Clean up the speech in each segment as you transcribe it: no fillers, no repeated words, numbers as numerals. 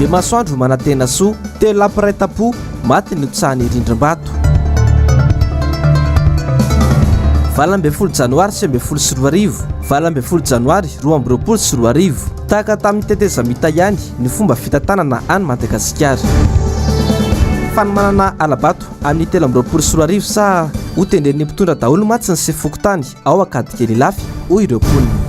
Be masoandro manatena soa telo lampiray tampo maty ny hotsahan'ny RINDRIM-BATO 20 Janoary 20 Janoary 2020 tahaka tamin'ny teteza mita ihany ny fomba fitantanana any Madagasikara. Fanomanana alabato amin'ny 20 sa ho tendren'ny mpitondra daholo matsy ny sefokotany ao akadikely lafy hoy ireo mponina.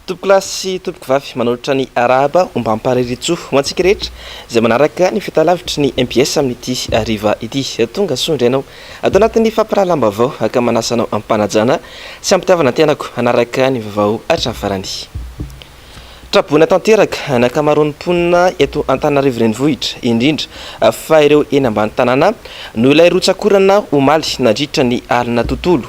Tompoko lasy tompoko vavy manolotra ny araba omba mpariritso ho antsika rehetra izay manaraka ny fitalavitry ny MPS amin'ity ariva ity. Tonga sondra ianao atao anatin'ny fampirahalamba vao aka manasanao ampanajana sy ampitiavana tenako anaraka ny vaovao hatramin'ny farany. Trabona tanteraka anakamaroan'ny mponina eto Antananarivo renivohitra indrindra fa ireo eny ambany tanàna no ilay rotsakorana omaly nandritra ny alina tontolo.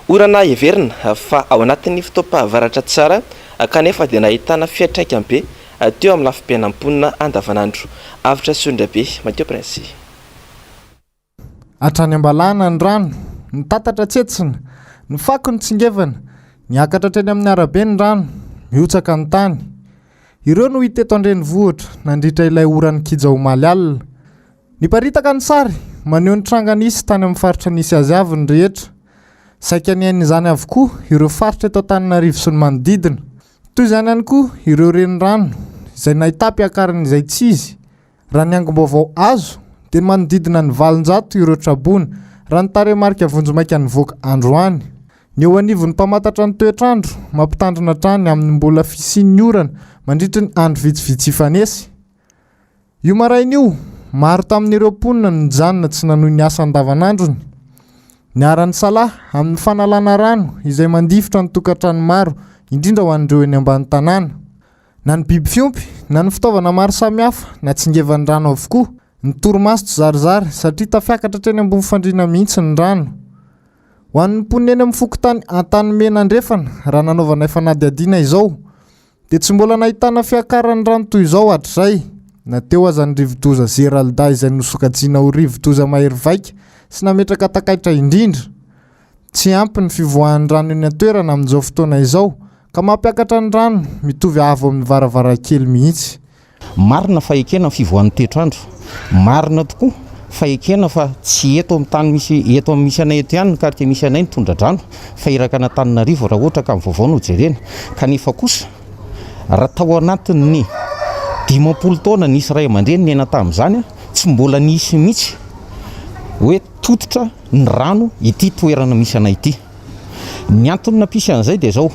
Orana heverina fa ao anatin'ny fitoam-pahavaratra tsara kanefa dia nahitana fiatraikany be teo amin'ny lafim-piainan'ny mponina andavanandro. Avitra sondra be Mateo Prince. Atrany ambalana ny rano, ny tatatra tsetsina, ny fako ny tsingevana, niakatra treny amin'ny arabe ny rano, miotsaka ny tany. Ireo no hita eto an-drenivohitra nandritra ilay oran'ny kija omaly alina. Niparitaka ny sary maneho ny tranganisy tany amin'ny faritra nisy azy avy ny rehetra. Saika ny ain'izany avokoa ireo faritra eto Antananarivo sy ny manodidina. Toy izany ihany koa ireo renirano izay nahitapy akaran'izay tsy izy. Raha ny angom-baovao azo dia manodidina ny 700 ireo trabona raha ny tarehimarika vonjomaika nivoaka androany. Ny eo anivon'ny mpamantatra ny toetrandro mampitandrina trany amin'ny mbola fisian'ny orana mandritra ny andro vitsivitsy ifanesy. Io marain'io maro tamin'ireo mponina ny janona tsy nanohy ny asa andavanandrony. Niara-ny salahy amin'ny fanalana rano izay mandifotra ny tokantrano maro indrindra ho an'ireo eny ambany tanàna. Na ny biby fiompy na ny fitaovana maro samihafa natsingevan'ny rano avokoa. Ny torimaso tsy zarizary satria tafiakatra treny ambony fandriana mihitsy ny rano. Ho an'ny mponina eny amin'ny fokotany Antanimena andrefana raha nanaovana efa nadiadiana izao dia tsy mbola nahitana fiakaran'ny rano toy izao hatrizay. Nateo aza ny rivodoza Zeralda izay nosokajiana ho rivodoza mahery vaika sy nametraka takaitra indrindra. Tsy ampy ny fivoahan'ny rano eny an-toerana amin'izao fotoana izao ka mampiakatra ny rano mitovy avo amin'ny varavarankely mihitsy. Marina fa ekena ny fivoahan'ny toetrandro. Marina tokoa fa ekena fa tsy eto amin'ny tany misy eto amin'ny misy anay eto ihany ny quartier misy anay ny tondra-drano fa iraka na Antananarivo raha ohatra ka amin'ny vaovao no jerena. Kanefa kosa raha tao anatin'ny 50 taona nisy ray aman-dreny ny ena tamin'izany tsy mbola nisy mihitsy hoe tototra ny rano ity toerana misy anay ity. Ny antony nampisy an'izay dia zao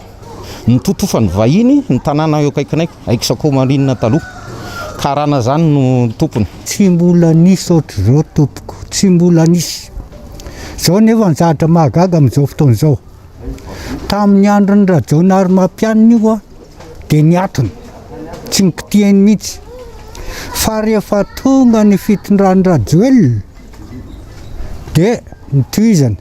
ny totofan'ny vahiny ny tanàna eo akaikinay Sakomarinina taloha. KARANA zany no tompony. Tsy mbola nisy ohatr'izao tompoko, tsy mbola nisy. Zao nefa ny zavatra mahagaga amin'izao fotoana izao. Tamin'ny andron'ny Janoary mampianina io dia niatony, tsy nikitihany mihitsy. Fa rehefa tonga ny fitondrany Joel dia nitohizana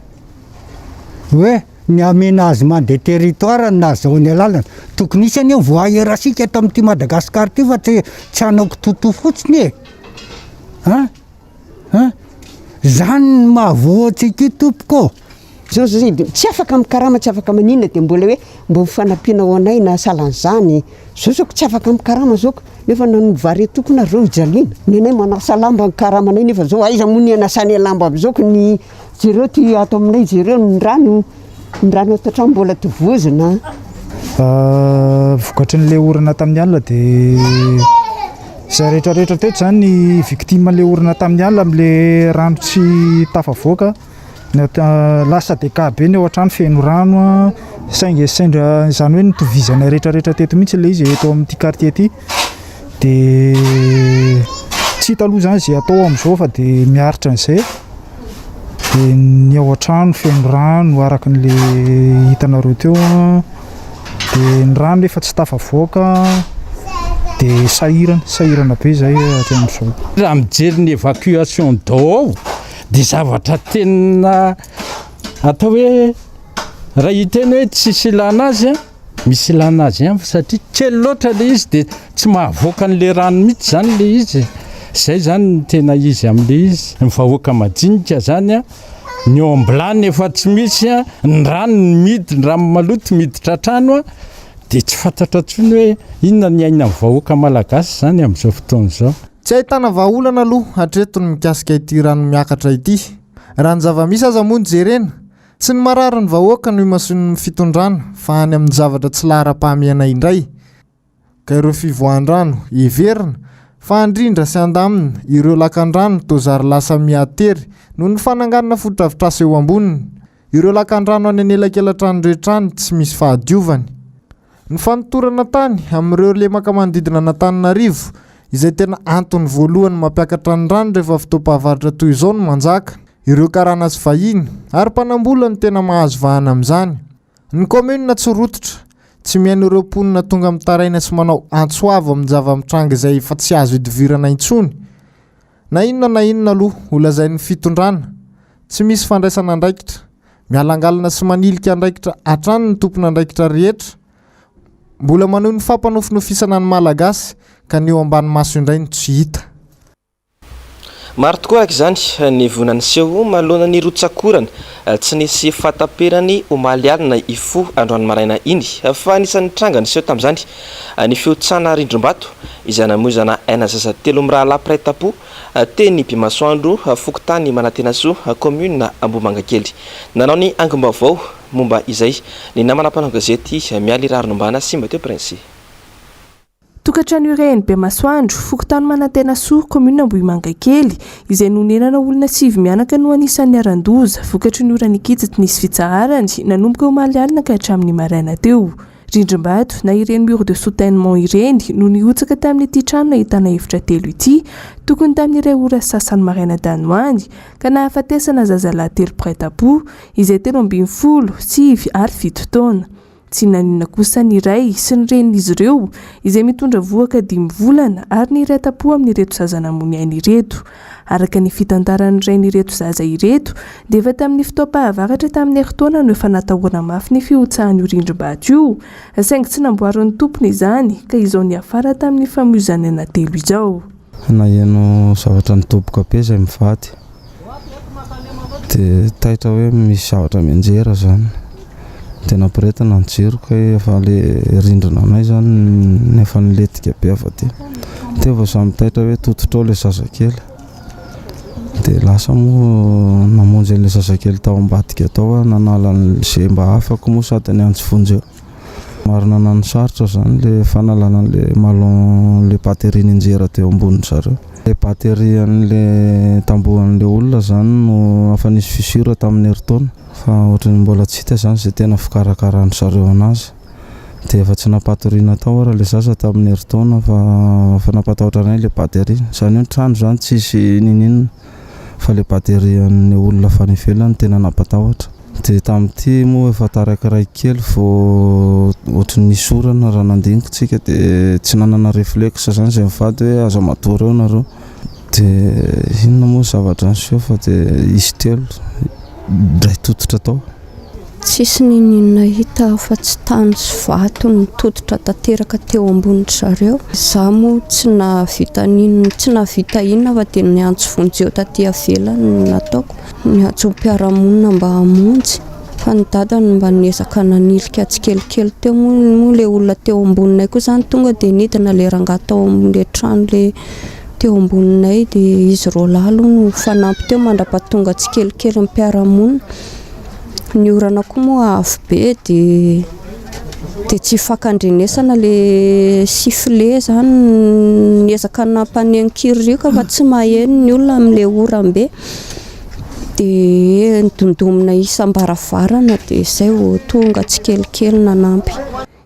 hoe ny amena azy mandeha territoire na zao ny alalana tokony isany eo voaherasika eto amin'ity Madagasikara ity fa tsy hanaoko toto fotsiny e. Zany mahavoatsika tompoko. Zao tsy afaka amin'ny karama, tsy afaka maninona dia mbola hoe mbo fanampiana ho anay na salan'izany. Zao tsy afaka amin'ny karama zao nefa nanovary tokona reo ijaliana. Ny anay manasa lamba ny karamanay nefa zao aiza moa ny anasany lamba amin'izao ny jereo ty ato aminay jereo ny rano ato mbola tovozina. Vokatry n'ilay orana tamin'ny alina dia izay rehetrarehetra teto zany ny victime n'ilay orana tamin'ny alina amin'ilay rano tsy tafavoaka. Lasa dia kabe ny ao an-trano feno rano sainga sendra izany hoe nitovizana rehetrarehetra teto mihitsy ilay izy eto amin'ity quartier ity. Dia tsy hita aloha zany izay atao amin'izao fa dia miaritra an'izay. Dia ny ao an-trano feno rano araka n'ilay hitanareo teo. Dia ny rano efa tsy tafavoaka dia sahirana be izay aty amin'izao. Raha mijery ny évacuation d'eau dia zavatra tena atao hoe raha hiteny hoe tsisy ilana azy misy ilana azy ihany satria kely loatra ilay izy dia tsy mahavoaka an'ilay rano mihitsy zany ilay izy. Izay zany ny tena izy amin'ilay izy. Ny vahoaka madinika zany ny omblany efa tsy misy ny rano midy, ny rano maloto miditra trano dia tsy fantatra tsony hoe inona ny aina amin'ny vahoaka malagasy zany amin'izao fotoana izao. Tsy ahitana vahaolana aloha hatretony mikasika ity rano miakatra ity. Raha ny zava-misy aza moa ny jerena, tsy ny marary ny vahoaka no imasin'ny fitondrana fa any amin'ny zavatra tsy lahara-pahamehana indray. Ka ireo fivoahan-drano heverina fa andrindra sy andamina ireo lakan-drano tozary lasa miatery noho ny fananganana foto-drafitrasa eo amboniny. Ireo lakan-drano any anelakelan-trano rehetrany tsy misy fahadiovany. Ny fanotorana tany amin'ireo lemaka manodidina Antananarivo izay tena antony voalohany mampiakatra ny rano rehefa fotoam-pahavaratra toy izao no manjaka. Ireo karana sy vahiny ary mpanambola ny tena mahazo vahana amin'izany. Ny kominina tsy rototra, tsy mihaino ireo mponina tonga mitaraina sy manao antsoavo amin'ny zava-mitranga izay efa tsy azo idivirana intsony. Na inona aloha holazain'ny fitondrana, tsy misy fandraisana andraikitra, mialangalana sy manilika andraikitra hatrany ny tompona andraikitra rehetra. Mbola maneho ny fampanofisana ny malagasy ka ny eo ambany maso indray no tsy hita. Maro tokoa araka izany ny vonany seho malona ny rotsakorana tsy nisy fataperany omaly alina ifo androany maraina iny fa anisan'ny tranga ny seho tamin'izany ny fiotsana rindrim-bato izay namonjana aina zaza telo miraha lapiray tampo teny Bimasoandro Fokotany Manantenasoa commune Ambohimangankely. Nanao ny angom-baovao momba izay ny namana mpanao gazety Mialy Rarinombana Simbateo Prince. Tokantrano iray Bimasoandro Fokotany Manantenasoa commune Ambohimangankely izay nonenana olona 7 mianaka no anisan'ny arandoza vokatry ny orany kitsy nisy fitsaharany nanomboka omaly alina ka hatramin'ny maraina teo. Rindrim-bato na ireny mur de soutènement ireny no niotsaka tamin'ity trano nahitana efitra telo ity tokony tamin'ny 2 ora sasany maraina danoany ka nahafatesana zazalahy 3 mpiray tampo izay 17 ary 7 taona. Tsy naninona kosa ny iray sy ny renin'izy ireo izay mitondra voaka 5 volana ary ny iray tampo amin'ireto zazanamony ainy ireto. Araka ny fitantaran'ny renin'ireto zaza ireto dia efa tamin'ny fotoam-pahavaratra tamin'ny herintaona no efa natahorana mafy ny fiotsahan'io rindrim-bato io, saingy tsy namboarin'ny tompony izany ka izao ny afara tamin'ny famoizanana telo izao. Naheno zavatra nitoboka be izay mivady dia taitra hoe misy zavatra mianjera zany. Tena piretina ny jiro ka efa le rindrina anay zany nefa niletika be avy aty. Dia efa samy taitra hoe tototra ao le zazakely. Dia lasa moa namonjy an'ilay zazakely tao ambadika tao nanala izay mba afaka moa sady ny antsy vonjeo. Marina na ny sarotra zany le fanalana le malon le batery ninjera teo ambony zareo. Le batery an'le tambohan'le olona zany no afa nisy fisura tamin'ny herintaona fa ohatrany mbola tsy hita zany izay tena fikarakarany zareo anazy. Dia efa tsy napatoriana tao raha le zaza tamin'ny herintaona fa napatahotra anay le batery. Izany hoe trano zany tsisy ninina fa le batery an'le olona fanivelany tena napatahotra. Dia tamin'ity moa efa taraikiray kely vao ohatrany nisorana raha nandinikotsika dia tsy nanana réflexe zany izay mivady hoe aza matory eo nareo. Dia inona moa zavatra niseho fa dia izy telo dray tototra tao. Tsisy ninina hita fa tsy tany sy vato ny tototra tanteraka teo ambonin'ny zareo. Za moa tsy navita inona fa dia niantso vonjeo taty avelany nataoko. Niantso mpiara-monina mba hamonjy fa ny dadany mba niezaka nanilika tsikelikely teo moa le olona teo amboninay koa zany tonga dia nidina le rangahy tao amin'le trano le teo amboninay dia izy roa lalo no fanampy teo mandrapatonga tsikelikely mpiara-monina. Ny orana koa moa avo be dia tsy fakandrenesana le sifle zany niezaka nampanenkirika fa tsy maheno ny olona amin'le orambe dia ndondomina isam-baravarana dia izay ho tonga tsikelikely nanampy.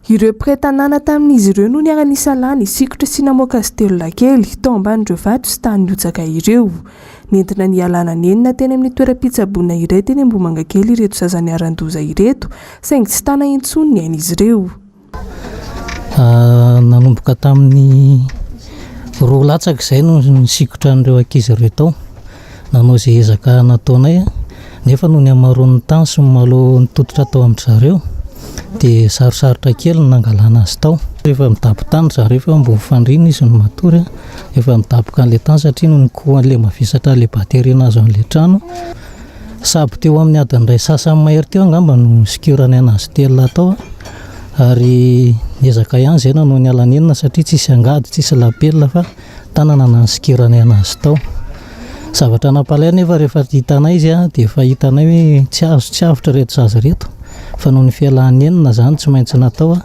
Ireo mpiray-tanàna tamin'izy ireo no niara-nisa lany isikotra sy namoaka azy telolahy kely tao ambanin'ireo vato sy tany niotsaka ireo. Nentina ny alana nenina teny amin'ny toeram-pitsaboana iray teny Ambohimangankely ireto zazany arandoza ireto saingy tsy tana intsony ny ain'izy ireo. Nanomboka tamin'ny 2 latsaka izay no nisikotra an'ireo ankizy ireo tao. Nanao izay ezaka nataonay nefa no ny amaroan'ny tany sy malo nitototra tao amin'ny zareo dia sarosarotra kely nangalana azy tao. Rehefa midapo tany zareo efa ambony fandriana izy no matory, efa midaboka an'ilay tany satria no nikoan'ilay mavesatra ilay batery anazy an'ilay trano. Sabo teo amin'ny adiny iray sasany mahery teo angamba no sikurany anazy telo tao ary niezaka ihany zay nanao ny alanenina satria tsisy angady tsisy lapelina fa tanana nansikirana anazy tao. Zavatra nampalay nefa rehefa hitanay izy dia efa hitanay hoe tsy avotra reto zaza reto fa noho ny fialanenina zany tsy maintsy natao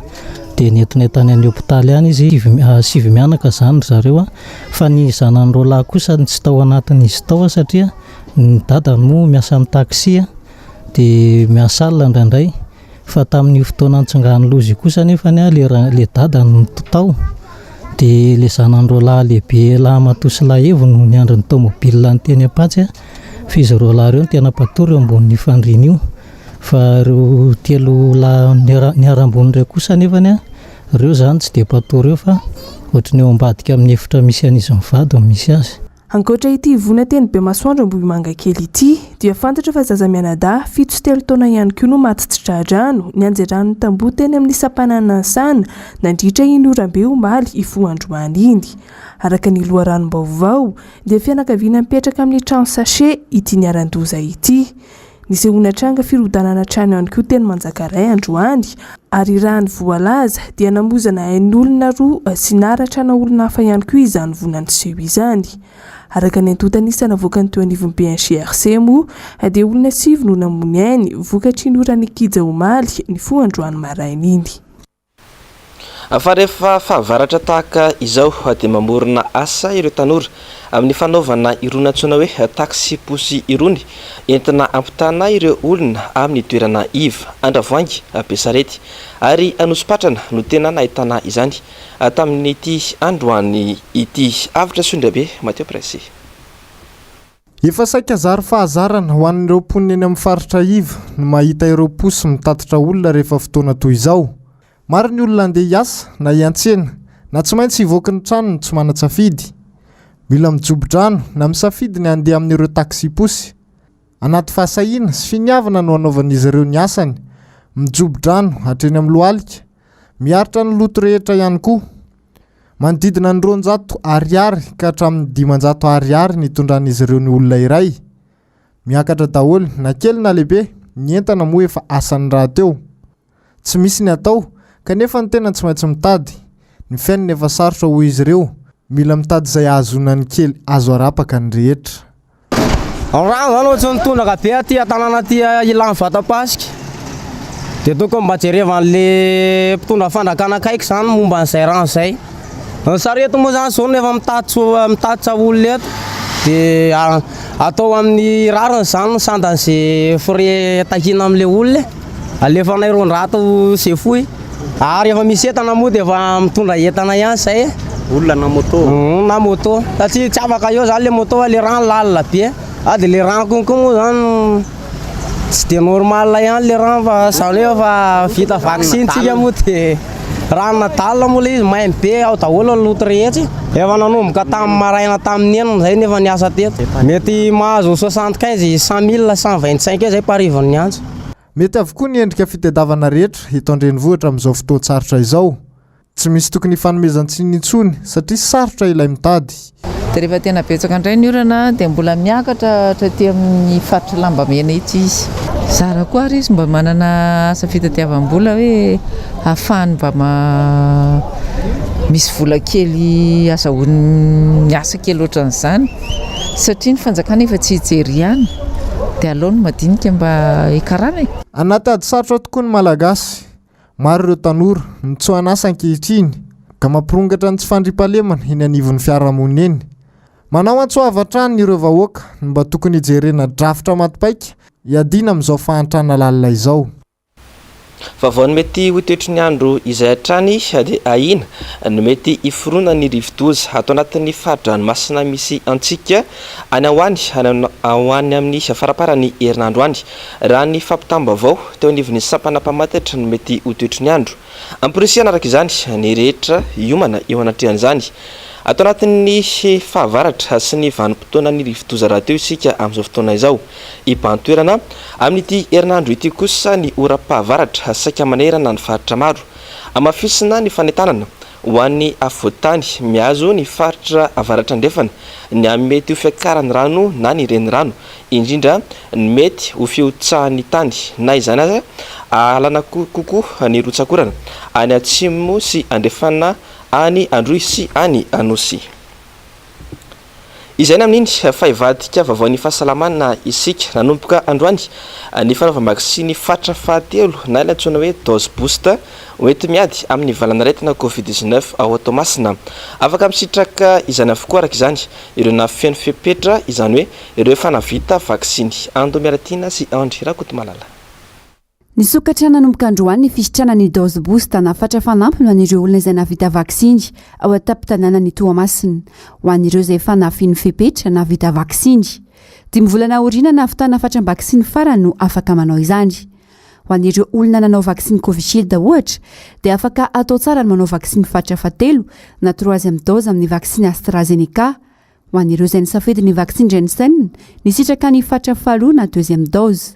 dia nentinay tany any hôpitaly any izy 7 mianaka zany zareo fa ny zanany roalahy kosa tsy tao anatin'izy tao satria ny dada moa miasa amin'ny taxi dia miasa alina indraindray fa tamin'ny fotoana antsongany lozy kosa nefa le dada ny tao dia le zanany roalahy lehibe lahy matosi lahy evo no niandry ny tomobile ny teny Apatsy fa izy roalahy reo ny tena patory eo ambonin'ny fandriana io fa reo telo lahy niara-ambony iray kosa nefany reo zany tsy dia patory eo fa ohatrany eo ambadika amin'ny efitra misy an'izy mivady misy azy. Ankoatra ity vona teny be masoandro Ambohimanga kely ity dia fantatra fa zaza mianadahy 7 sy 3 taona ihany koa no maty tsy tradrano nianjeran'ny tambo teny amin'ny sampananansana nandritra iny orambe omaly ifoandroany iny. Araka ny loharanon baovao dia fianakaviana mipetraka amin'ny trano sachet ity niaran-doza ity. Nisy onatranga firodanana trano ihany koa teny Manjakaray androany ary raha ny voalaza dia namozana ain'olona roa sy naratra na olona hafa ihany koa izany vonany seho izany. Araka ny antontanisana voakany teo anivon'ny BNGRC moa dia olona 7 no namony ainy vokatry ny orany kija omaly ny foandroany maraina iny. Fa rehefa fahavaratra tahaka izao dia mamorona asa ireo tanora amin'ny fanaovana irony antsoina hoe taxi posy irony entina ampitana ireo olona amin'ny toerana iva Andravoahangy Besarety ary Anosipatrana no tena nahitana izany tamin'ity androany ity avitra Sondrabe Mateo Pressy. Efa saika zary fahazarana ho an'ireo mponina eny amin'ny faritra iva no mahita ireo posy mitatitra olona rehefa fotoana toy izao. Maro ny olona andeha hiasa na hiantsena na tsy maintsy hivoaka ny tranony tsy mana-tsafidy. Mila mijobo-drano na misafidy ny andeha amin'ireo taxi posy. Anaty fahasahiana sy finiavana no anaovan'izy ireo ny asany. Mijobo-drano hatreny amin'ny lohalika. Miaritra ny loto rehetra ihany koa. Manodidina ny 200 ariary ka hatramin'ny 500 ariary ny itondran'izy ireo ny olona iray. Miakatra daholo na kely na lehibe ny entana moa efa asany raha teo. Tsy misy ny atao kanefa ny tena tsy maintsy mitady. Ny fiainana efa sarotra ho izy ireo. Mila mitady izay ahazonany kely azo arapaka ny rehetra. Rano zany ohatsy ny tondraka be aty an-tanàna aty ilan'ny vatapasika dia tokony mba jerevan'le mpitondra fandrakana akaiky zany momba an'izay rano izay. Ny sareto moa zany zao nefa mitatitra olona eto dia atao amin'ny rariny zany sandan'izay frais tahina amin'ilay olona alefanay ron-drato zay fohy ary efa misy entana moa dia efa mitondra entana ihany izay olona na moto na moto satria tsy afaka eo zany le moto le rano lalina be dia le rano konko moa zany tsy dia normal ihany le rano fa zany hoe fa vita vaccine tsika moa dia rano nadalina moa le izy maimby be ao daholo ny loto rehetra efa nanomboka tamin'ny maraina tamin'ny enina izay nefa niasa teto mety mahazo 75 100 000 125 izay parivon'ny andro. Mety avokoa ny endrika fitadiavana rehetra eto andrenivohitra amin'izao fotoan-tsarotra izao. Tsy misy tokony fanomezan-tsiny intsony satria sarotra ilay mitady. Dia rehefa tena betsaka indray ny orana dia mbola miakatra hatraty amin'ny faritra Lambamena itsy izy. Zara koa ary izy mba manana asa fitadiavam-bola hoe ahafahany mba misy vola kely azahoany miasa kely ohatran'izany satria ny fanjakana efa tsy hijery ihany dia aloha no madinika mba hikarana. Anaty ady sarotra tokoa ny malagasy. Maro ireo tanora nitsoana asa ankehitriny ka mampirongatra ny tsy fandriampahalemana eny anivon'ny fiarahamonina eny. Manao antsoavan-trano ireo vahoaka no mba tokony hijerena drafitra matipaika hiadiana amin'izao fahantrana lalina izao. Vaovao ny mety ho toetry ny andro izay hatrany dia ahina no mety hiforona ny rivo-doza atao anatin'ny fahadra-nomasina misy antsika any ahoany amin'ny faraparany herinandro any. Raha ny fampitambavao teo anivon'ny sampana mpamatatra no mety ho toetry ny andro. Amporisihana araka izany ny rehetra hiomana eo anatrehan'izany. Atao anatin'ny fahavaratra sy ny vanim-potoana ny rivo-doza raha teo isika amin'izao fotoana izao. Iban-toerana amin'ity herinandro ity kosa ny ora-pahavaratra saika manerana ny faritra maro. Amafisina ny fanentanana ho an'ny afoatany miazo ny faritra avaratra andrefana ny mety ho fiakaran'ny rano na ny renirano indrindra ny mety ho fiotsahan'ny tany na izany aza alana kokoa ny rotsakorana any atsimo sy andrefana any androy sy any anosy. Izay amin'iny fa ivadika vaovaon'ny fahasalamana isika nanomboka androany ny fanaovam-baksiny fatra fahatelo na ilay antsoina hoe dose booster hoety miady amin'ny valanaretina Covid-19 ao Tomasina. Afaka misitraka izany avokoa araka izany ireo nafeno fepetra izany hoe ireo efa navita vaksiny. Ando Miaratina sy Andry Rakotomalala. Ny sokatra nanomboka androany ny fisitrana ny dose booster na fatra fanampy ho an'ireo olona izay navita vaksiny ao an-tampon-tanànan'ny Toamasina ho an'ireo izay efa nafino fepetra navita vaksiny. 5 volana aoriana nahavitana fatram-baksiny farany no afaka manao izany. Ho an'ireo olona nanao vaksiny Covishield ohatra dia afaka atao tsara ny manao vaksiny fatra fahatelo na 3e dose amin'ny vaksiny AstraZeneca. Ho an'ireo izay nisafidy ny vaksiny Janssen ny sitraka ny fatra fahaloha na 2e dose.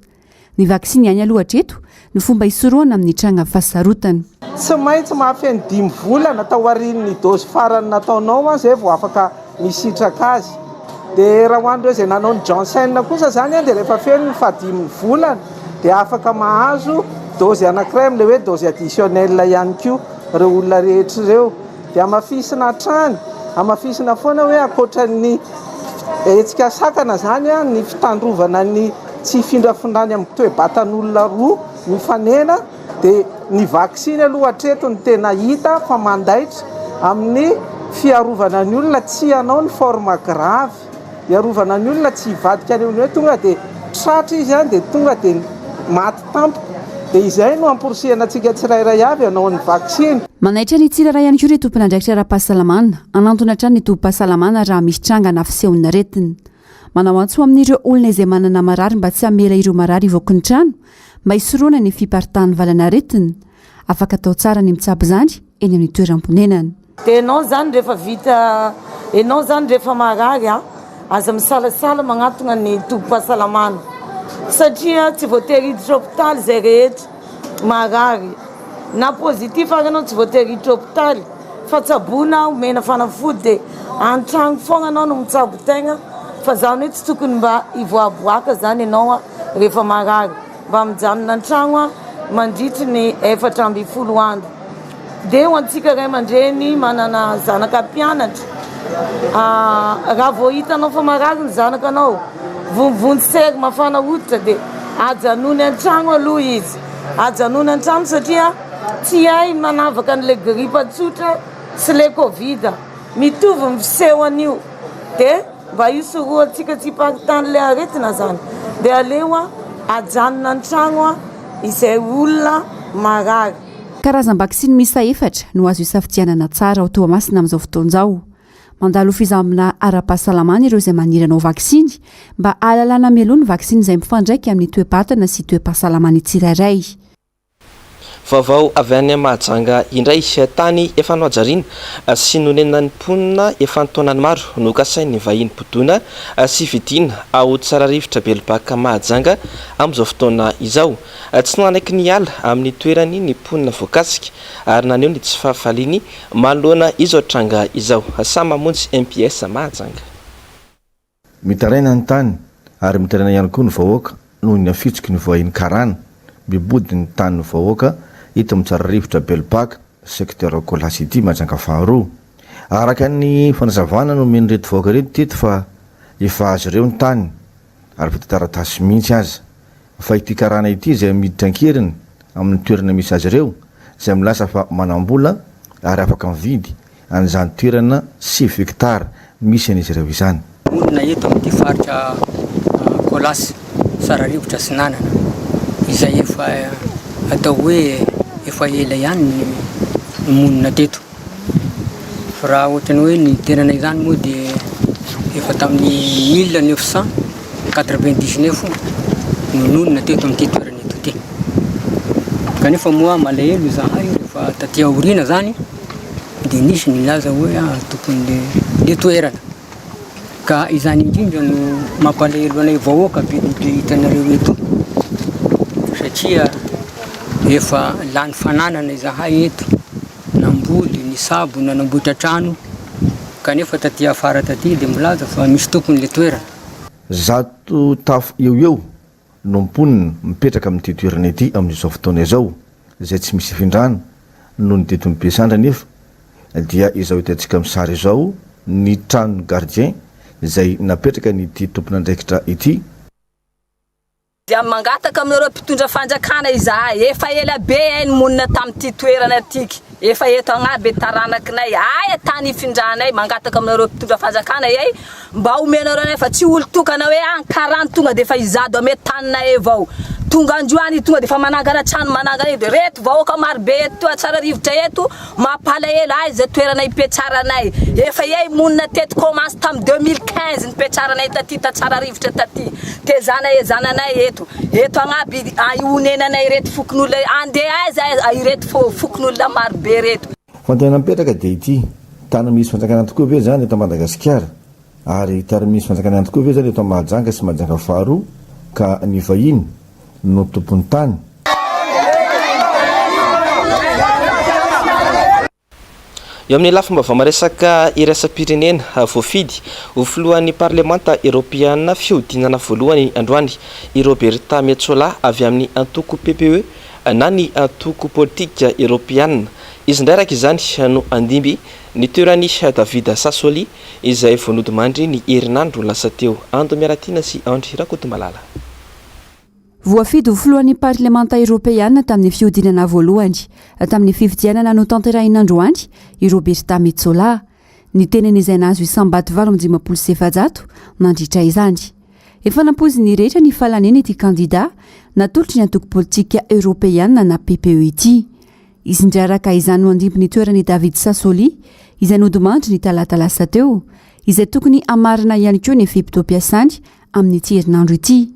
Ny vaksiny ihany aloha hatreto ny fomba isoroana amin'ny tranga fasarotana. Tsy maintsy mahafeno 5 volana tao aorian'ny dose farany nataonao zay vao afaka misitraka azy. Dia raha hoan'ireo izay nanao ny Janssen kosa zany dia rehefa feno fa 5 volana dia afaka mahazo dose anankiray amin'ilay hoe dose additionnelle ihany koa ireo olona rehetra ireo. Dia amafisina hatrany, amafisina foana hoe akoatran'ny hetsika sakana zany ny fitandrovana ny tsy findrafindrany amin'ny toe-batan'olona roa mifanena dia ny vaksiny aloha hatreto ny tena hita fa mandaitra amin'ny fiarovana ny olona tsy hanao ny forme grave, hiarovana ny olona tsy hivadika any hoe tonga dia tratra izy dia tonga dia maty tampoka. Dia izay no amporisihana antsika tsirairay avy hanao ny vaksiny. Manaitra ny tsirairay ihany koa ry tompon'andraikitra ara-pahasalamana anantona hatrany ny tompom-pahasalamana raha misy tranga na fisehonina aretina. Manao antso amin'ireo olona izay manana marary mba tsy hamela ireo marary ivoaka ny trano mba hisoroana ny fiparitahan'ny valana aretina. Afaka atao tsara ny mitsabo izany eny amin'ny toeram-ponenana. Dia ianao zany rehefa vita, ianao zany rehefa marary aza misalasala magnatona ny tompom-pahasalamana satria tsy voatery hiditra hôpitaly izay rehetra marary na pozitif ary ianao tsy voatery hiditra hôpitaly fa tsaboina omena fanafody dia an-trano foana anao no mitsabo tegna. Fa zany hoe tsy tokony mba hivoaboaka zany ianao rehefa marary mba mijanona an-trano mandritry ny 4 andro. Dia ho antsika ray aman-dreny manana zanaka mpianatra raha vao hitanao fa marary ny zanakanao vonsery mafana hoditra dia ajanony an-trano aloha izy, ajanony an-trano satria tsy hay manavaka an'ilay grippe tsotra sy le Covid mitovy miseho an'io dia mba isoroantsika tsy hiparitahan'ilay aretina zany dia aleo ajanona an-trano izay olona marary. Karazam-baksiny misa 4 no azo isafidianana tsara ao Toamasina amin'izao fotoan'izao. Mandalo fizamina ara-pahasalamana ireo izay maniry anao vaksiny mba ahalalana mialoha ny vaksiny izay mifandraika amin'ny toe-batana sy toe-pahasalamana tsirairay. Vaovao avy any Mahajanga indray tany efa noajariana sy nonenan'ny mponina efa ntaonany maro no kasain'ny vahiny bodona sy vidiana ao Tsararivotra Belobaka Mahajanga amin'izao fotoana izao. Tsy nanaiky ny ala amin'ny toerany ny mponina voakasika ary naneo ny tsy fahafaliany manoloana izao tranga izao. Samy mamonjy MPS Mahajanga. Mitaraina ny tany ary mitaraina ihany koa ny vahoaka noho ny afitsiky ny vahiny Karana mibody ny tany ny vahoaka hita amin'ny Tsararivotra Belobaka secteur Kolasity Mahajanga faharoa. Araka ny fanazavana no meny reto vahoaka reto teto fa efa azo ireo ny tany ary vita taratasy mihitsy aza. Fa ity Karana ity izay miditra ankeriny amin'ny toerana misy azy ireo izay milasa fa manambola ary afaka mividy an'izany toerana 6 hektara misy an'izy ireo izany. Monina eto amin'ity faritra Kolasy Tsararivotra sy nanana izay efa atao hoe efa ela ihany ny monina teto. Fa raha ohatrany hoe ny tenana izany moa dia efa tamin'ny 1999 nononina teto amin'ity toerana eto ity. Kanefa moa malahelo izahay rehefa taty aoriana zany dia nisy nilaza hoe tokony le toerana. Ka izany indrindra no mampalahelo anay vahoaka be hitanareo eto satria efa lany fananana izahay eto na nanamboly ny sabo nanamboatra trano kanefa taty afara taty dia milaza fa misy tompony le toerana. Zato tafo eo no mponina mipetraka amin'ity toerana ity amin'izao fotoana izao izay tsy misy findrana no ny teto mipiasandra nefa dia izao hitantsika amin'ny sary izao ny trano gardien izay napetraka nyity tompon'andraikitra ity. Dia mangataka amin'ireo mpitondra fanjakana izahay efa ela be ny monina tamin'ity toerana tiky efa eto agnaby taranakinay aya tany ifindranay mangataka amin'ireo mpitondra fanjakana ay mba omenareo nefa tsy olo tokana hoe an-karana tonga dia efa izado ame taninay avao tonga androany tonga dia efa manangana trano manangana dia reto vahoaka maro be eto tsara rivotra eto mampalahelo azy za toerana ipetraranay efa ay monina teto commence tamin'ny 2015 nipetraranay taty tsara rivotra taty tezanay eto agnaby ionenanay reto fokon'olona andeha azy ireto fokon'olona maro be reto. Fantena mipetraka dia ity tany misy fanjakana tokoa ve zany eto Madagasikara ary tany misy fanjakana tokoa ve zany eto Mahajanga sy Mahajanga faharoa ka ny vahiny no tompony tany. Eo amin'ny lafomba vamaresaka iraisam-pirenena voafidy ho filohan'ny parlemanta européenne fiodinana voalohany androany i Roberta Metsola avy amin'ny antoko PPE na ny antoko politika européenne. Izy ndray araka izany no andimby ny toerany David Sassoli izay vonodimandry ny herinandro lasa teo. Ando Miaratina sy Andry Rakotomalala. Voafidy ho filohan'ny parlemanta européenne tamin'ny fiodinana voalohany tamin'ny fifidianana no tanterahin'androany i Roberta Metsola ny tenen'izay nazo isambato 2026 nandritra izany. Efa nampoziny rehetra ny falanena ity kandida natolotry ny antoko politika européenne na PPE ity. Izy ndray araka izany no andimby ny toerany David Sassoli izay nodimandry ny talata lasa teo izay tokony amarina ihany koa ny efeptom-piasany amin'ity herinandro ity.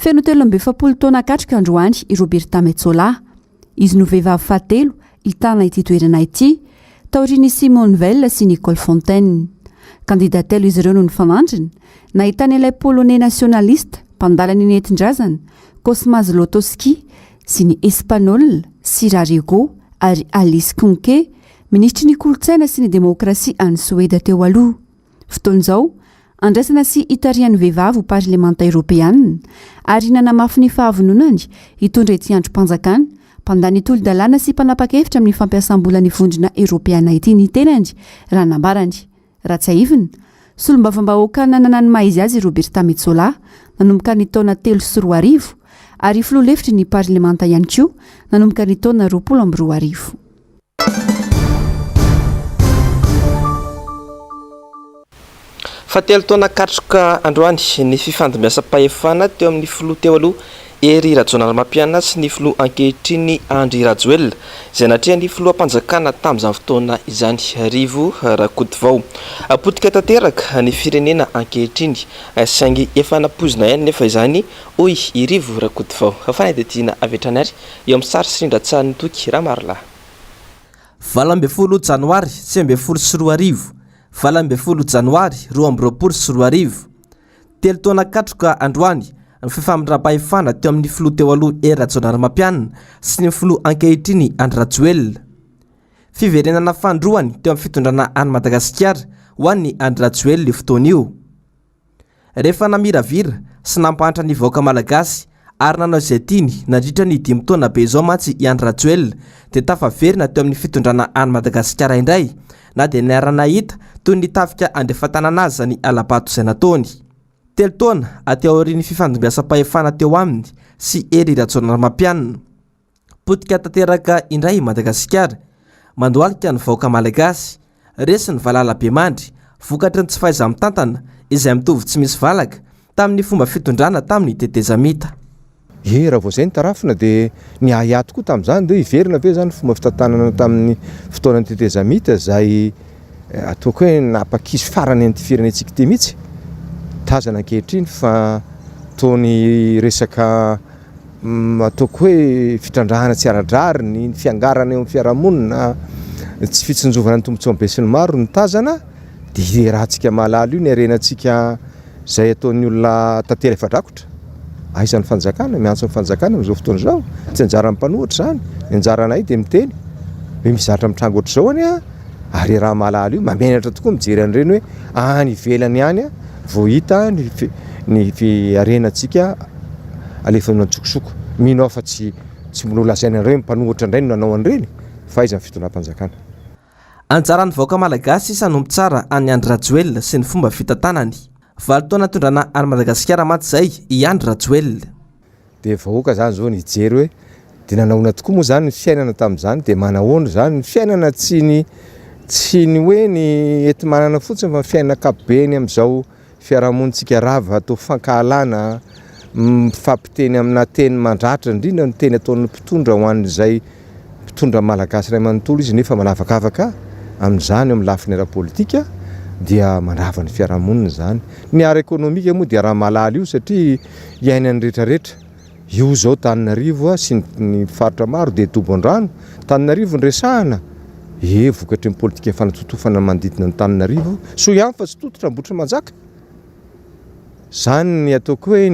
Feno 17 taona katrika androany i Roberta Metsola. Izy no vehivavy fahatelo hitana ity toerana ity taorian'ny Simone Veil sy Nicole Fontaine. Kandidatelo izy ireo no nifanandrina nahitany ilay polonais nationaliste mpandalany ny entin-drazana Kosma Zlotowski sy ny espanol Sira Rigo ary Alice Kunke ministry ny kolotsaina sy ny demokrasia any Suède teo aloha. Fotoan'izao andraisana sy itarian'ny vehivavy ho parlemanta européenne ary nanamafy ny fahavononany hitondra ety androm-panjakana mpandany tolo-dalàna sy mpanapa-kevitra amin'ny fampiasam-bola ny vondrona européana ity ny tenany raha nambarany. Raha tsy aivina, solombavambahoaka nananany maizy azy Roberta Metsola nanomboka ny taona 3 ary filoha-lefitry ny parlemanta ihany koa nanomboka ny taona 22. Fatelo taona katroka androany ny fifandimbiasam-pahefana teo amin'ny filoha teo aloha ery rajonarym-mampianana sy ny filoha ankehitriny Andry Rajoelina izay natrea ny filoham-panjakana tamin'izany fotoana izany Rivo Rakotovao. Apotika tanteraka ny firenena ankehitriny saingy efa napozina ihany nefa izany hoy i Rivo Rakotovao. Fanadidina avy hatrany ary eo amin'ny sary sy rindran-tsan'ny toky Ramarolahy. 12 Janoary 2024 12 Janoary 2024 telo taona katroka androany ny fifamindram-pahefana teo amin'ny filoha teo aloha ery rajonarym-mampianana sy ny filoha ankehitriny Andry Rajoelina. Fiverenana fandroany teo amin'ny fitondrana any Madagasikara ho an'ny Andry Rajoelina fotoana io. Rehefa namiravira sy nampahantra ny vahoaka malagasy ary nanao izay tiany nandritra ny 5 taona be izao mantsy i Andry Rajoelina dia tafaverina teo amin'ny fitondrana any Madagasikara indray na dia niarana hita toy ny tafika andefantanana azy ny alabato izay nataony. Telo taona ateo aorian'ny fifandimbiasam-pahefana teo aminy sy ery rajonarym-mampianana. Potika tanteraka indray Madagasikara mandoalika ny vahoaka malagasy resy ny valala-be mandry vokatry ny tsy fahaiza-mitantana izay mitovy tsy misy valaka tamin'ny fomba fitondrana tamin'ny tetezamita. Raha vao izay ny tarafina dia ny ahiato koa tamin'izany dia hiverina ve zany fomba fitantanana tamin'ny fotoanan'ny tetezamita izay ataoko hoe napakizy farany an'ity firenentsika ity mihitsy. Tazana ankehitriny fa toy resaka ataoko hoe fitrandrahana tsy aradrary ny fiangarana eo amin'ny fiarahamonina tsy fitsinjovana ny tombontsoa be sy ny maro ny tazana dia rahantsika mahalala io ny arenantsika izay ataon'ny olona tantera efa drakotra. Aizan'ny fanjakana miantso ny fanjakana amin'izao fotoana izao tsy anjara ny mpanohitra izany ny anjaranay dia miteny hoe mizatra mitrango ohatr'izao any a ary raha malala io mamenatra tokoa mijery an'ireny hoe any ivelany ihany a vao hita ny arenantsika alefanao tsokosoko mino fa tsy mbola lasaina an'ireny mpanohitra indray no nanao an'ireny fa izy amin'ny fitondram-panjakana. Anjaran'ny vahoaka malagasy sanomby tsara any Andry Rajoelina sy ny fomba fitantanany. Valitaona tondrana any Madagasikara maty zay i Andry Rajoelina. Dia vahoaka zany zao nijery hoe dia nanaona tokoa moa zany ny fiainana tamin'izany dia manahoana zany ny fiainana tsy ny hoe ny enti-manana fotsiny fa fiainana ankapobeny amin'izao fiarahamonitsika rava atao fankahalana mifampiteny amina teny mandratra indrindra ny teny ataon'ny mpitondra ho an'izay mpitondra malagasy ray manontolo izy nefa manavakavaka amin'izany amin'ny lafiny ara-politika dia mandrava ny fiarahamonina zany. Ny ara ekonomika moa dia raha malala io satria iainany rehetrarehetra. Io zao Tananarivo sy ny faritra maro dia tobo-andrano. Tananarivo ny resahana vokatry ny politika fanatotofana manodidina ny Tananarivo so ihany fa tsy tototra mbotra manjaka. Zany ny ataoko hoe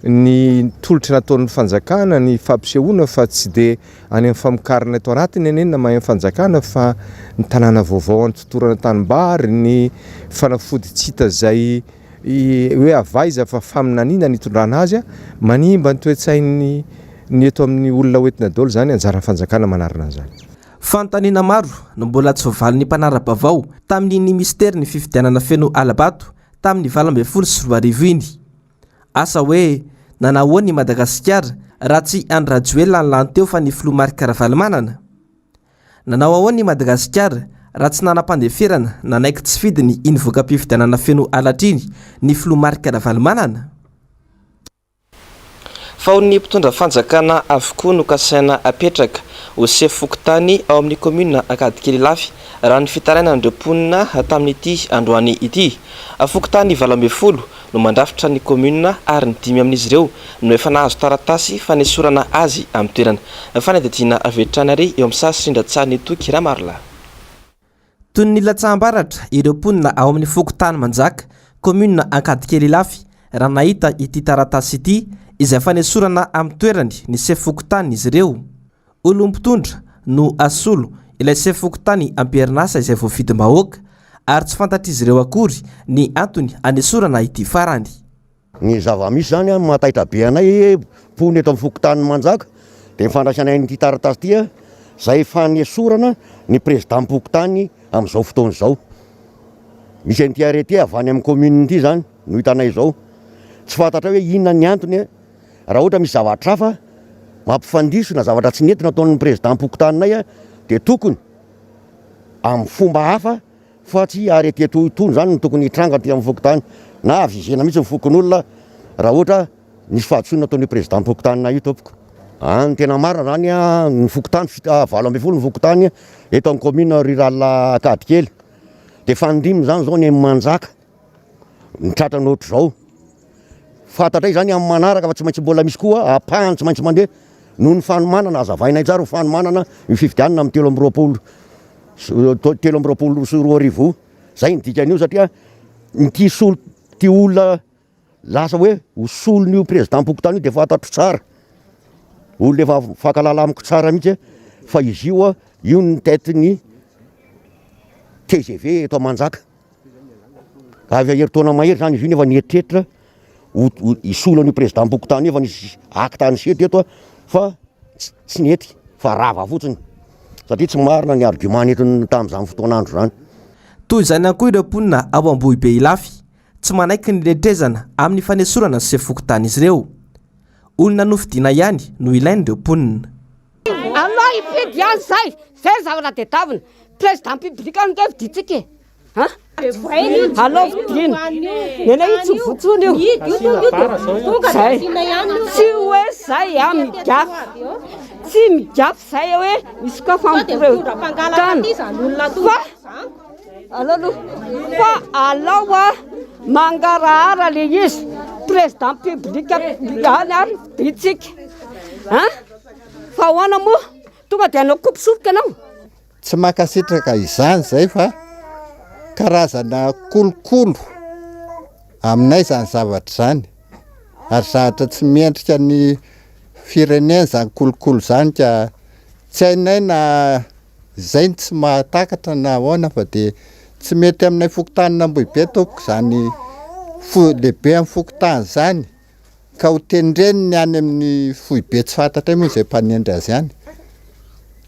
ny tolotra nataon'ny fanjakana ny fampisehoana fa tsy dia any amin'ny famokarana eto anatiny enena mahay amin'ny fanjakana fa ny tanàna vaovao any totorana tanimbary ny fanafody tsy hita zay hoe avaiza fa faminaniana ny itondrana azy manimba ny toe-tsain'ny eto amin'ny olona hoentina daholo zany anjaran'ny fanjakana manarina an'izany. Fanontaniana maro no mbola tsy voavalin'ny mpanara-baovao tamin'ny ministera ny fifidianana feno alabato tamin'ny 2024 iny. Asa hoe nanahoany Madagasikara raha tsy Andry Rajoelina ny lany teo fa ny filomarika Ravalomanana. Nanao ahoany Madagasikara raha tsy nanam-pandeferana nanaiky tsy fidy ny invoka-pifidianana feno alatriny ny filomarika Ravalomanana. Faon'ny mpitondra fanjakana avokoa no kasaina apetraka ho sefokotany ao amin'ny komuna Ankadikely Lafy raha ny fitaraina andreo mponina tamin'ity androany ity. Afokotany 20 no mandrafitra ny komuna ary ny 5 amin'izy ireo no efa nahazo taratasy fanesorana azy amin'ny toerana. Fanadidina Vetranary eo amin'ny sasy Rindra-tsahany Toky Ramarla. Toy ny latsambaratra ireo mponina ao amin'ny fokotany manjaka komuna Ankadikely Lafy raha nahita ity taratasy ity izay fanesorana amin'ny toerany ny sefokotany izy ireo. Olompitondra no asolo ilay sefokotany ampierinasa izay voafidim-bahoaka ary tsy fantatr'izy ireo akory ny antony anesorana ity farany. Ny zava-misy zany mahataitra be anay pony eto amin'ny fokotany manjaka dia mifandraisanay n'ity taratasy ity zay fanesorana ny président-pokotany amin'izao fotoana izao. Misy an'ity arrêté avy any amin'ny commune ity zany no hitanay izao. Tsy fantatra hoe inona ny antony raha ohatra misy zavatra hafa mampifandiso na zavatra tsy nentina ataon'ny président-pokotaninay dia tokony amin'ny fomba hafa fa tsy arrêté toitony zany no tokony hitranga aty amin'ny fokotany na avizena mihitsy mifokon'olona raha ohatra nisy fahadisona ataon'ny président-pokotaninay io tompoko. Any tena marina zany ny fokotany 20 ny fokotany eto amin'ny commune rurale Ankadikely dia fandrimy zany zao ny manjaka mitratra n'ohatr'izao. Fantatray zany amin'ny manaraka fa tsy maintsy mbola misy koa apahany tsy maintsy mandeha noho ny fanomanana azavainay tsara fanomanana ny fifidianana amin'ny 3 zay ny dikan'io satria ity solo ty olona lasa hoe ho solon'io président-pokotany io dia fantatro tsara olona efa fankalala amiko tsara mihitsy fa izy io io ny tête ny TGV eto manjaka avy aheritaona mahery zany izy io nefa nieritreritra isolon'io président-pokotany efa nisy acte ny sety eto fa tsy nety fa rava fotsiny satria tsy marina ny argument netiny tamin'izany fotoanandro zany. Toy izany ihany koa ireo mponina ao Ambohibe Ilafy tsy manaiky ny letrezana amin'ny fanesorana ny sefokotany izy ireo. Olona nofidiana ihany no ilainy ireo mponina. Aloha hifidy ihany zay zavatra tadiavina président public any nge viditsika aloha vidina nena io tsy votsony io zay tsy hoe zay migafy tsy migafy zay hoe misy ka fampireotany fa aloha mangarahara le izy président public any ary viditsika fa hoana moa tonga dia anao kopisofoka anao. Tsy makasitraka izany zay fa karazana kolokolo aminay zany zavatra zany ary zavatra tsy miendrika ny firenena zany kolokolo zany ka tsy hainay na zay tsy mahatakatra na ahoana fa de tsy mety aminay fokotanina Ambohibe tompoko zany lehibe amin'ny fokotany zany ka ho tendreniny any amin'ny Fohibe tsy fantatra moa zay mpanendry azy any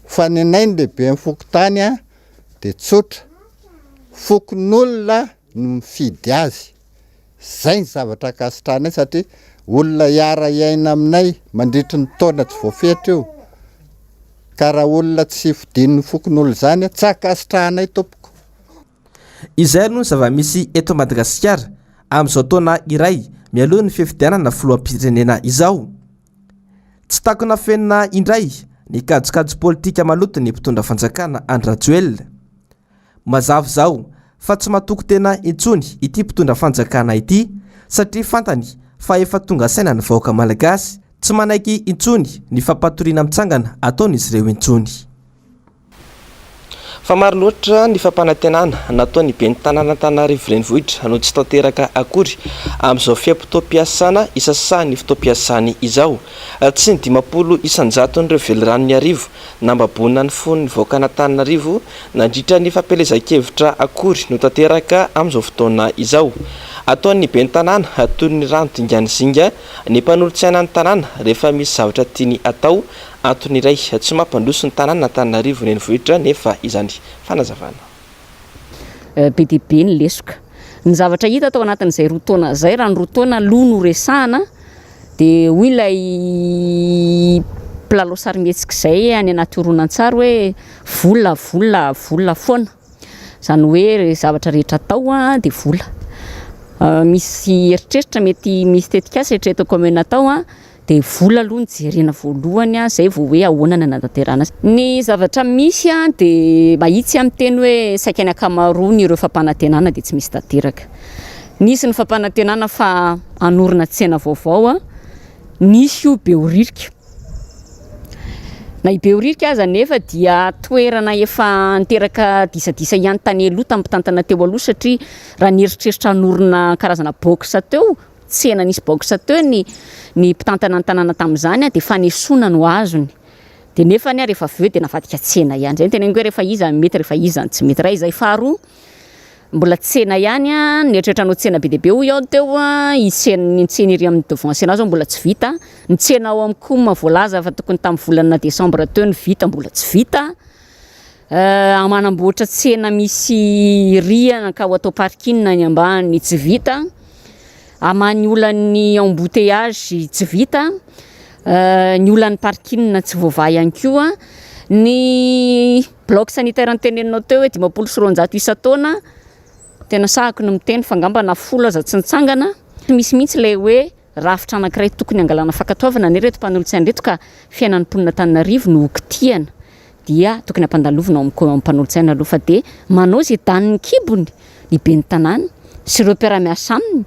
fa ny anay ny lehibe amin'ny fokotany a de tsotra fokon'olona no mifidy azy zay ny zavatra akasitranay satria olona hiara iaina aminay mandritry ny taona tsy voafetra io ka raha olona tsy fidin'ny fokon'olona zany tsy akasitranay tompoko. Izay no zava-misy eto Madagasikara amin'izao taona iray mialoha ny fifidianana filoham-pirenena izao. Tsy takona fenina indray ny kajikajy politika maloto ny mpitondra fanjakana Andry Rajoelina. Mazava zao fa tsy matoko tena intsony ity mpitondra fanjakana ity satria fantany fa efa tonga saina ny vahoaka malagasy tsy manaiky intsony ny fampatoriana mitsangana ataon'izy ireo intsony. Fa maro loatra ny fampanantenana nataony ben'ny tanàna Antananarivo renivohitra no tsy tanteraka akory amin'izao fiam-pitom-piasana isasahan'ny fitom-piasany izao. Tsy ny 50 isan-jato nireo velirano arivo nambabonina ny fon'ny vahoaka Antananarivo nandritra ny fampelezan-kevitra akory no tanteraka amin'izao fotoana izao. Ataon'ny ben'ny tanàna toy ny rano dingany zinga ny mpanolotsiana ny tanàna rehefa misy zavatra tiany atao antony iray tsy mampandroso ny tanàna Antananarivo renivohitra nefa izany fanazavana. Be dia be ny lesoka. Ny zavatra hita atao anatin'izay roa taona izay raha ny roa taona loha no resahana dia hoy ilay mpilalao sarimihetsika izay any anaty horonan-tsary hoe vola foana. Izany hoe zavatra rehetra atao dia vola. Misy eritreritra mety misy tetikasa eritreretako amin'ny atao dia vola aloha ny jerena voalohany zay vao hoe ahoana ny anatanterahana. Ny zavatra misy dia mahitsy amin'ny teny hoe saika ny ankamaroany ireo fampanantenana dia tsy misy tanteraka. Nisy ny fampanantenana fa anorina tsena vaovao nisy io beoririka. Na i beoririka aza nefa dia toerana efa niteraka disadisa ihany tany aloha tamin'ny mpitantana teo aloha satria raha nieritreritra anorina karazana box teo tsena nisy box teo ny mpitantana ny tanàna tamin'izany dia fanesona no azony. Dia nefa rehefa avy eo dia navadika tsena ihany. Zay tena hoe rehefa iza mety rehefa iza tsy mety. Raha izay faharoa mbola tsena ihany nieritreritranao tsena be dia be ho ao teo ny tsena iry amin'ny devant tsena zao mbola tsy vita. Ny tsena ao amin'ny Kouma voalaza fa tokony tamin'ny volana desambra teo ny vita mbola tsy vita. Manamboatra tsena misy rihana ka ho atao parking ny ambany tsy vita. Amany olan'ny embouteillage tsy vita. Ny olan'ny parking tsy voavaha ihany koa. Ny bloc sanitaire anteneninao teo hoe 520 isan-taona tena sahako no miteny fa ngamba na 10 aza tsy nitsangana. Misy mihitsy ilay hoe rafitra anankiray tokony angalana fankatoavana ny reto mpanolotsiany reto ka fiainan'ny mponina Antananarivo no kitihana dia tokony ampandalovina amin'ny mpanolotsiany aloha fa dia manao izay daniny kibony ny ben'ny tanàna sy ireo mpiara-miasa aminy.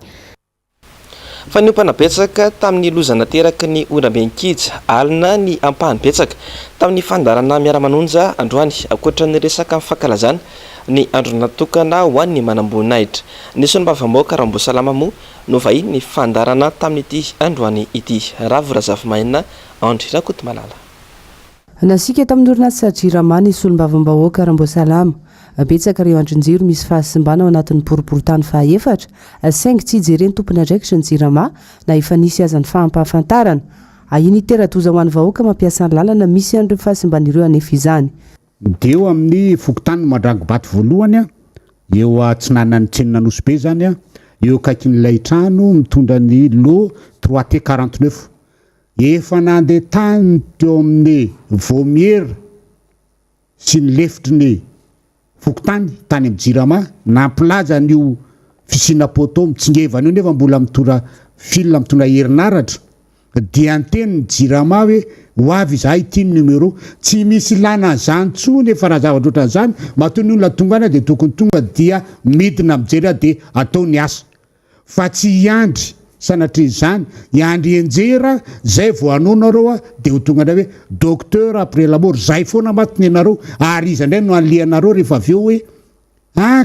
Fa ny mpanabetsaka tamin'ny lozana teraky ny oram-benkija alina ny ampahany betsaka tamin'ny fandarana miara-manonja androany ankoatra ny resaka amin'ny fankalazana ny andro natokana ho an'ny manam-boninahitra. Nisy ny mbavamoaka Rambosalama moa no vahiny ny fandarana tamin'ity androany ity. Ravo Razavamanina Andry Rakoto Malala. Nasika tamin'ny orinasa Jirama ny solom-bavambahoaka Rambosalama. Betsaka ireo andrin-jiro misy fahasimbana ao anatin'ny boriboritany faha-efatra saingy tsy hijereny tompony andraikitra ny Jirama na efa nisy azany fahampahafantarana. Ahiny tera-doza ho an'ny vahoaka mampiasa ny lalana misy an'ireo fahasimban'ireo anefa izany. Dia eo amin'ny fokotany Mandrangobato voalohany eo atsinanan'ny tsenina Nosbe zany eo akaikin'ilay trano mitondra ny lo 3T49 efa nandeha tany teo amin'ny vomiera sy ny lefitry ny fokotany tany amin'ny Jirama nampilaza n'io fisina poto mitsingevana io nefa mbola mitora fil mitondra herinaratra dia anteny Jirama hoe ho avy izahay ity numero tsy misy lana zany tsony efa raha zavatra ohatran'izany matony olona tongana dia tokony tonga dia midina mijery dia atao ny asa fa tsy hiandry sanatria izany hiandry enjera zay vao anaonareo dia ho tonga ndray hoe docteur après la mort zay foana matiny ianareo ary izy indray no anlianareo rehefa avy eo hoe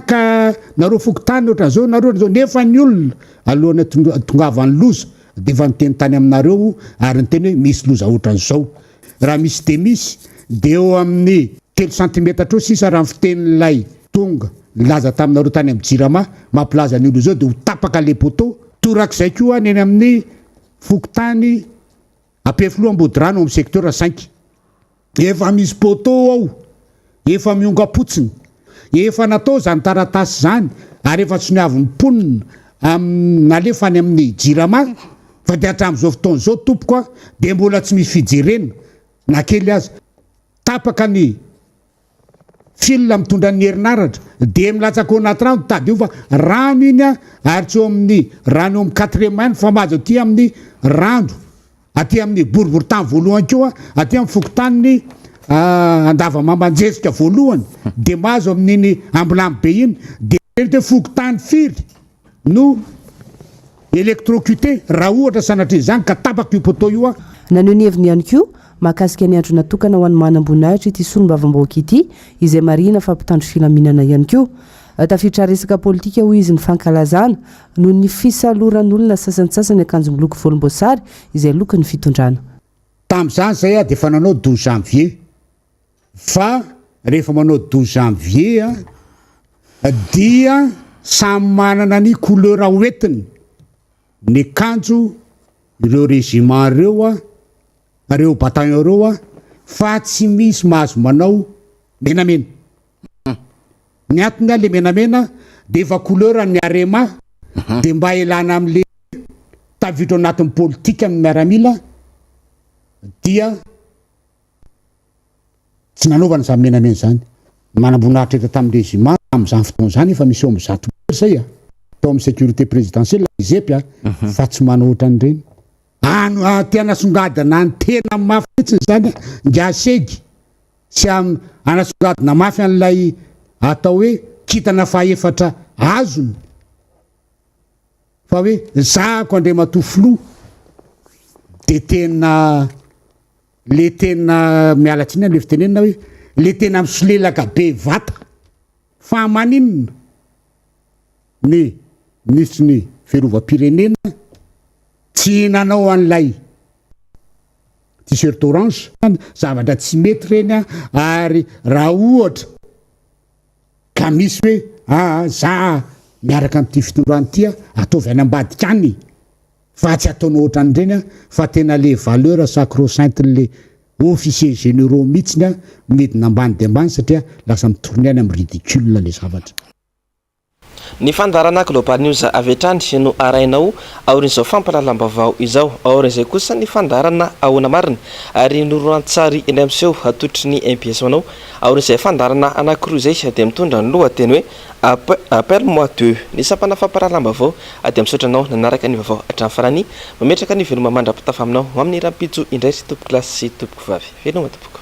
ka nareo fokotany ohatran'izao nareo nefa ny olona alohan'ny tongavany loza dia efa niteny tany aminareo ary niteny hoe misy loza ohatran'izao raha misy dia misy dia eo amin'ny 3 cm tro sisa raha fitenin'ilay tonga laza taminareo tany amin'ny jirama mampilaza ny olo zao dia ho tapaka le poteau torak'izay koa ny eny amin'ny fokotany ampefloam-bodirano amin'ny secteur 5 efa misy poteau ao efa mionga-potsiny efa natao zany taratasy zany ary efa tsy niavy mponina nalefa any amin'ny jirama fa dia hatramin'izao fotoana zao tompoko a dia mbola tsy misy fijerena na kely azy tapaka ny fil mitondra ny herinaratra dia milatsaka ao anaty rano tady io fa rano iny a ary tsy eo amin'ny rano eo amin'ny 4e fa mahazo aty amin'ny rano aty amin'ny boriboritany voalohany keo a aty amin'ny fokotaniny andava mamanjesika voalohany dia mahazo amin'iny ambulamy be iny dia te fokotany firy no électrocuté raha ohatra sanatria zany ka tapaka io poteau io a naneo ny heviny ihany koa mahakasika ny andro natokana ho any manam-boninahitra ity solombavam-baoaka ity izay marina fampitandro filaminana ihany koa tafiditra resaka politika hoy izy ny fankalazana noho ny fisaloran'olona sasantsasany akanjo miloko volomboasary izay lokony fitondrana tamin'izany zay a dia efa nanao 12 janvier fa rehefa manao 12 janvier a dia samy manana ny couleur hoentiny ny kanjo ireo régiment reo a reo bataillon reo a fa tsy misy mahazo manao menamena ny antony a le menamena dia efa couleur ny arema dia mba elana amin'le tavitro anatin'ny politika amin'ny miaramila dia tsy nanaovana zany menamena zany manam-boninahitra eto tamin'ny régiment amin'izany fotoana zany efa misy eo amin'ny 100 zay a tao amin'ny sécurité présidentielle izepy a fa tsy manao ohatran'ireny tena songadina ny tena mafy itsiny zany ngiasegy sy anasongadina mafy an'ilay atao hoe kitana faefatra azony fa hoe zako andre matofilo dia tena le tena mialatsiny le fitenenina hoe le tena misolelaka be vata fa maninona ny nisy ny fiarovam-pirenena tsy nanao an'ilay t-shirt orange zavatra tsy mety reny a ary raha ohatra ka misy hoe za miaraka amin'ity fitondrany ity a ataovy any ambadika any fa tsy ataonao ohatran'ireny a fa tena le valeur sacro-sainte le officier généraux mihitsiny a midina ambany dia ambany satria lasa mitorony any amin'ny ridicule le zavatra ny fandarana global news avy hatrany no arainao aorin'izao fampalalam-bavao izao aorin'izay kosa ny fandarana ahoana marina ary noroantsary eny amin'seho atotry ny MPS manao aorin'izay fandarana anankiroa izay dia mitondra ny lohateny hoe appel moi 2 ny sampana fampalalam-bavao dia misotranao nanaraka ny vavao hatramin'ny farany mametraka ny veloma mandrapitafa aminao amin'ny rampitso indray sy tompo klasy sy tompoky vavy fenao matompoko